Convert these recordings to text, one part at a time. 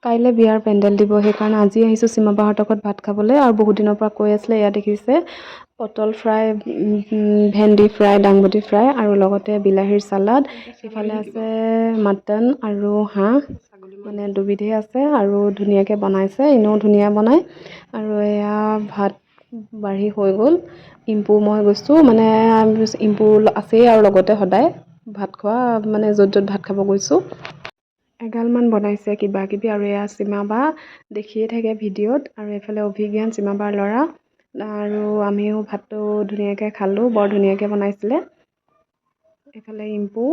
কাইলৈ বিয়াৰ পেণ্ডেল দিব, সেইকাৰণে আজি আহিছোঁ সীমাবাহঁতৰ ঘৰত ভাত খাবলৈ। আৰু বহুত দিনৰ পৰা কৈ আছিলে। এয়া দেখিছে পটল ফ্ৰাই, ভেন্দি ফ্ৰাই, দাংবডি ফ্ৰাই আৰু লগতে বিলাহীৰ চালাড। ইফালে আছে মাটন আৰু হাঁহ, মানে দুবিধেই আছে আৰু ধুনীয়াকৈ বনাইছে, এনেও ধুনীয়া বনায়। আৰু এয়া ভাত বাঢ়ি হৈ গ'ল। ইম্পু মই গৈছোঁ, মানে ইম্পু আছেই আৰু লগতে সদায় ভাত খোৱা, মানে য'ত য'ত ভাত খাব গৈছোঁ। এগালমান বনাইছে কিবা কিবি, আৰু এয়া সীমাবা দেখিয়ে থাকে ভিডিঅ'ত। আৰু এইফালে অভিজ্ঞান, সীমাবাৰ ল'ৰা। আৰু আমিও ভাতটো ধুনীয়াকৈ খালোঁ, বৰ ধুনীয়াকৈ বনাইছিলে। এইফালে ইম্পু।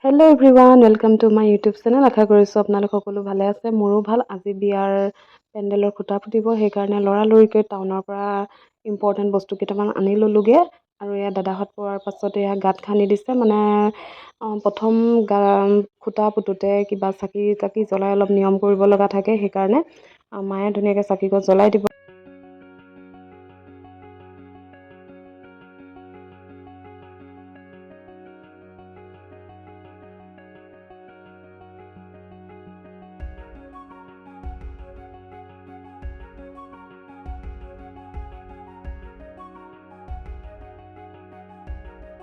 Hello' everyone, welcome to my YouTube channel. আশা কৰিছোঁ আপোনালোক সকলো ভালে আছে, মোৰো ভাল। আজি বিয়াৰ পেণ্ডেলৰ খুঁটা ফুটিব, সেইকাৰণে লৰালৰিকৈ টাউনৰ পৰা ইম্পৰ্টেণ্ট বস্তু কেইটামান আনি ল'লোগৈ। আৰু এয়া দাদাহঁত পোৱাৰ পাছত এয়া গাঁত খান্দি দিছে, মানে প্ৰথম খুঁটা পুতোতে কিবা চাকি জ্বলাই অলপ নিয়ম কৰিব লগা থাকে, সেইকাৰণে মায়ে ধুনীয়াকৈ চাকিগছ জ্বলাই দিব।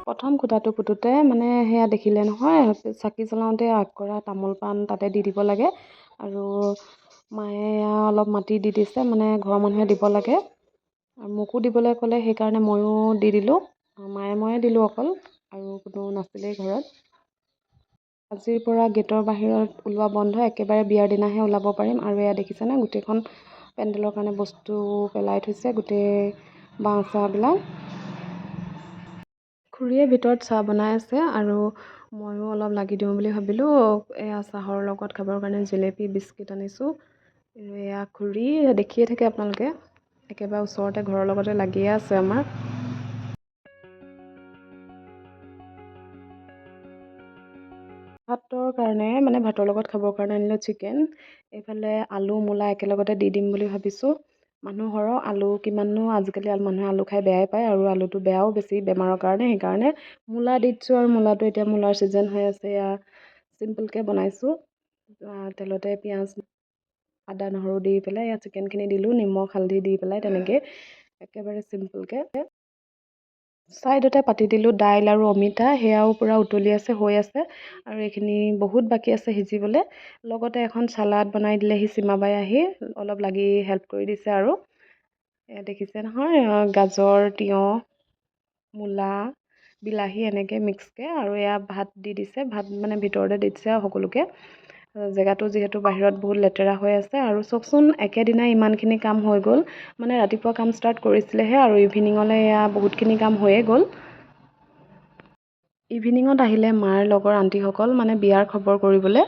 প্ৰথম খুঁটাটো পুতোতে মানে সেয়া দেখিলে নহয়, চাকি জ্বলাওঁতে আগকৰা তামোল পাণ তাতে দি দিব লাগে। আৰু মায়ে অলপ মাটি দি দিছে, মানে ঘৰৰ মানুহে দিব লাগে। আৰু মোকো দিবলৈ ক'লে, সেইকাৰণে ময়ো দি দিলোঁ। মায়ে ময়ে দিলোঁ অকল, আৰু কোনো নাছিলেই ঘৰত। আজিৰ পৰা গেটৰ বাহিৰত ওলোৱা বন্ধ, একেবাৰে বিয়াৰ দিনাহে ওলাব পাৰিম। আৰু এয়া দেখিছেনে, গোটেইখন পেণ্ডেলৰ কাৰণে বস্তু পেলাই থৈছে, গোটেই বাঁহ চাহবিলাক। খুৰীয়ে ভিতৰত চাহ বনাই আছে, আৰু ময়ো অলপ লাগি দিওঁ বুলি ভাবিলোঁ। এয়া চাহৰ লগত খাবৰ কাৰণে জেলেপি, বিস্কিট আনিছোঁ। এয়া খুৰী দেখিয়ে থাকে আপোনালোকে, একেবাৰে ওচৰতে ঘৰৰ লগতে লাগিয়ে আছে আমাৰ। ভাতৰ কাৰণে, মানে ভাতৰ লগত খাবৰ কাৰণে আনিলোঁ চিকেন। এইফালে আলু মূলা একেলগতে দি দিম বুলি ভাবিছোঁ। মানুহ সৰহ, আলু কিমাননো, আজিকালি মানুহে আলু খাই বেয়াই পায়, আৰু আলুটো বেয়াও বেছি বেমাৰৰ কাৰণে। সেইকাৰণে মূলা দি দিছোঁ, আৰু মূলাটো এতিয়া মূলাৰ ছিজন হৈ আছে। এয়া চিম্পলকৈ বনাইছোঁ, তেলতে পিঁয়াজ আদা নহৰু দি পেলাই এয়া চিকেনখিনি দিলোঁ, নিমখ হালধি দি পেলাই তেনেকৈ একেবাৰে চিম্পলকৈ। ছাইডতে পাতি দিলোঁ দাইল আৰু অমিতা, সেয়াও পূৰা উতলি আছে, হৈ আছে। আৰু এইখিনি বহুত বাকী আছে সিজিবলৈ। লগতে এখন চালাড বনাই দিলেহি সীমাবাই আহি, অলপ লাগি হেল্প কৰি দিছে। আৰু দেখিছে নহয়, গাজৰ, তিয়ঁহ, মূলা, বিলাহী এনেকৈ মিক্সকৈ। আৰু এয়া ভাত দি দিছে, ভাত মানে ভিতৰতে দি দিছে আৰু সকলোকে। জেগাটো যিহেতু বাহিৰত বহুত লেতেৰা হৈ আছে। আৰু চাওকচোন, একেদিনাই ইমানখিনি কাম হৈ গ'ল। মানে ৰাতিপুৱা কাম ষ্টাৰ্ট কৰিছিলেহে, আৰু ইভিনিঙলৈ এয়া বহুতখিনি কাম হৈয়ে গ'ল। ইভিনিঙত আহিলে মাৰ লগৰ আণ্টিসকল, মানে বিয়াৰ খবৰ কৰিবলৈ।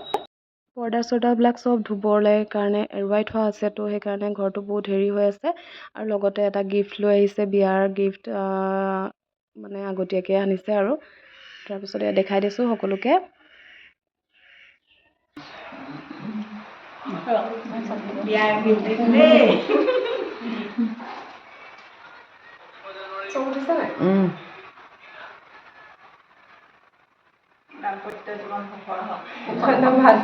পৰ্দা চৰ্দাবিলাক চব ধুবলৈ কাৰণে এৰুৱাই থোৱা আছে, তো সেইকাৰণে ঘৰটো বহুত হেৰি হৈ আছে। আৰু লগতে এটা গিফ্ট লৈ আহিছে, বিয়াৰ গিফ্ট, মানে আগতীয়াকৈ আনিছে। আৰু তাৰপিছত এয়া দেখাই দিছোঁ সকলোকে। বিয়াৰ গিফ্ট দেই। চব উঠিছে নাই? ধন্যবাদ।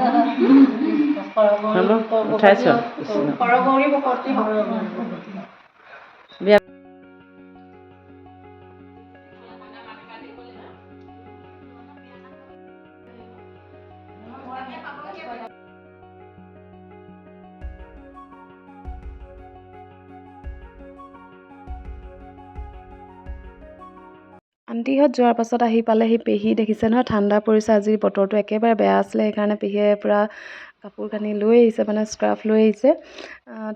আণ্টিহঁত যোৱাৰ পাছত আহি পালেহি পেহী। দেখিছে নহয়, ঠাণ্ডা পৰিছে, আজি বতৰটো একেবাৰে বেয়া আছিলে, সেইকাৰণে পেহীয়ে পূৰা কাপোৰ কানি লৈ আহিছে, মানে স্কাৰ্ফ লৈ আহিছে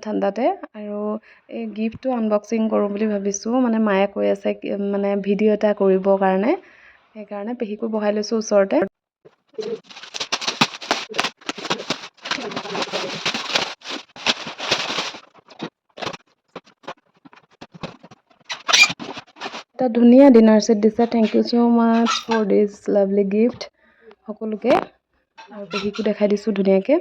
ঠাণ্ডাতে। আৰু এই গিফ্টটো আনবক্সিং কৰোঁ বুলি ভাবিছোঁ, মানে মায়ে কৈ আছে মানে ভিডিঅ' এটা কৰিবৰ কাৰণে, সেইকাৰণে পেহীকো বহাই লৈছোঁ ওচৰতে। এটা ধুনীয়া ডিনাৰ ছেট দিছে। Thank you so' much for this lovely gift সকলোকে। আৰু পেহীকো দেখাই দিছোঁ ধুনীয়াকৈ।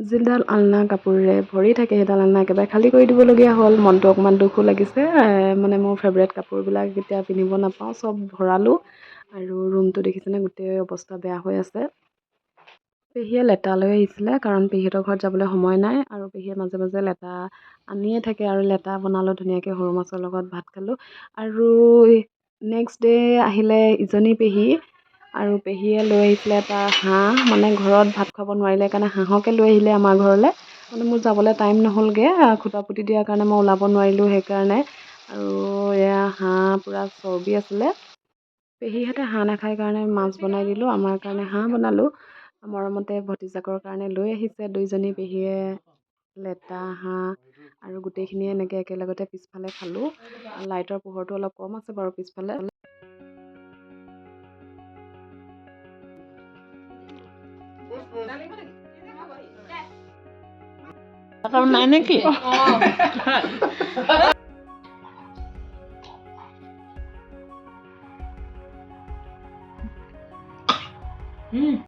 যিডাল আলনা কাপোৰেৰে ভৰি থাকে সেইডাল আলনা একেবাৰে খালী কৰি দিবলগীয়া হ'ল। মনটো অকণমান দুখো লাগিছে, মানে মোৰ ফেভৰেট কাপোৰবিলাক এতিয়া পিন্ধিব নাপাওঁ, চব ভৰালোঁ। আৰু ৰুমটো দেখিছেনে, গোটেই অৱস্থা বেয়া হৈ আছে। পেহীয়ে লেটা লৈ আহিছিলে, কাৰণ পেহীহঁতৰ ঘৰত যাবলৈ সময় নাই, আৰু পেহীয়ে মাজে মাজে লেটা আনিয়ে থাকে, আৰু লেটা বনালোঁ ধুনীয়াকৈ সৰু মাছৰ লগত ভাত খালোঁ। আৰু নেক্সট ডে আহিলে ইজনী পেহী, আৰু পেহীয়ে লৈ আহিছিলে এটা হাঁহ, মানে ঘৰত ভাত খাব নোৱাৰিলে কাৰণে হাঁহকে লৈ আহিলে আমাৰ ঘৰলৈ। মানে মোৰ যাবলৈ টাইম নহ'লগৈ, খুটা পুতি দিয়াৰ কাৰণে মই ওলাব নোৱাৰিলোঁ সেইকাৰণে। আৰু এয়া হাঁহ পূৰা চৰ্বি আছিলে। পেহীহঁতে হাঁহ নাখায় কাৰণে মাছ বনাই দিলোঁ, আমাৰ কাৰণে হাঁহ বনালোঁ। মৰমতে ভতিজাকৰ কাৰণে লৈ আহিছে দুইজনী পেহীয়ে লেটা হাঁহ, আৰু গোটেইখিনিয়ে এনেকৈ একেলগতে পিছফালে খালোঁ। লাইটৰ পোহৰটো অলপ কম আছে বাৰু পিছফালে। নাই নেকি?